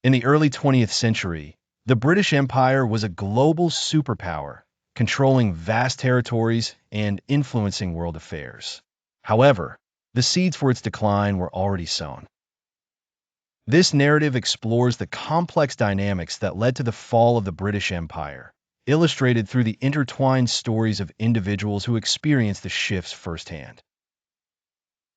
In the early 20th century, the British Empire was a global superpower, controlling vast territories and influencing world affairs. However, the seeds for its decline were already sown. This narrative explores the complex dynamics that led to the fall of the British Empire, illustrated through the intertwined stories of individuals who experienced the shifts firsthand.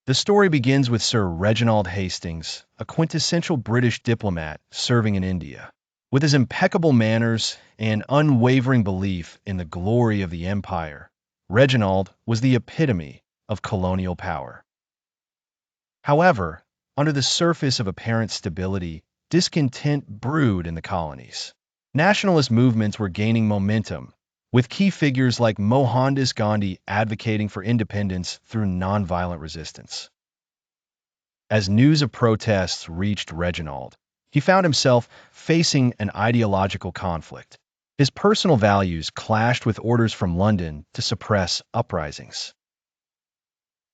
The story begins with Sir Reginald Hastings, a quintessential British diplomat serving in India. With his impeccable manners and unwavering belief in the glory of the empire, Reginald was the epitome of colonial power. However, under the surface of apparent stability, discontent brewed in the colonies. Nationalist movements were gaining momentum, with key figures like Mohandas Gandhi advocating for independence through nonviolent resistance. As news of protests reached Reginald, he found himself facing an ideological conflict. His personal values clashed with orders from London to suppress uprisings.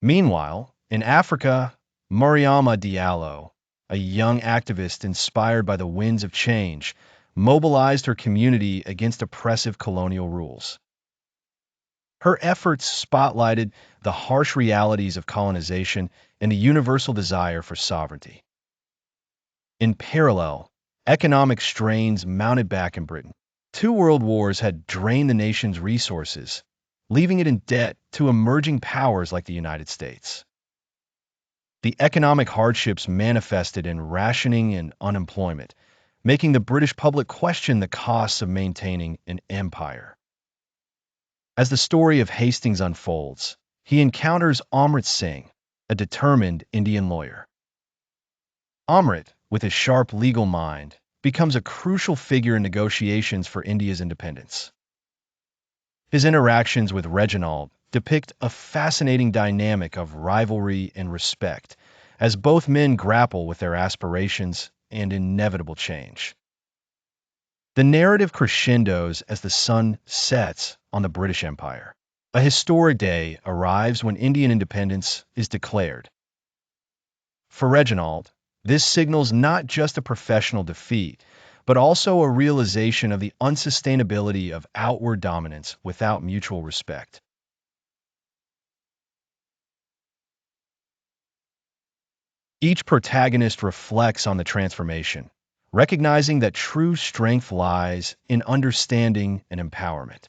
Meanwhile, in Africa, Mariama Diallo, a young activist inspired by the winds of change, mobilized her community against oppressive colonial rules. Her efforts spotlighted the harsh realities of colonization and the universal desire for sovereignty. In parallel, economic strains mounted back in Britain. Two world wars had drained the nation's resources, leaving it in debt to emerging powers like the United States. The economic hardships manifested in rationing and unemployment, making the British public question the costs of maintaining an empire. As the story of Hastings unfolds, he encounters Amrit Singh, a determined Indian lawyer. Amrit, with his sharp legal mind, becomes a crucial figure in negotiations for India's independence. His interactions with Reginald depict a fascinating dynamic of rivalry and respect, as both men grapple with their aspirations and inevitable change. The narrative crescendos as the sun sets on the British Empire. A historic day arrives when Indian independence is declared. For Reginald, this signals not just a professional defeat, but also a realization of the unsustainability of outward dominance without mutual respect. Each protagonist reflects on the transformation, recognizing that true strength lies in understanding and empowerment.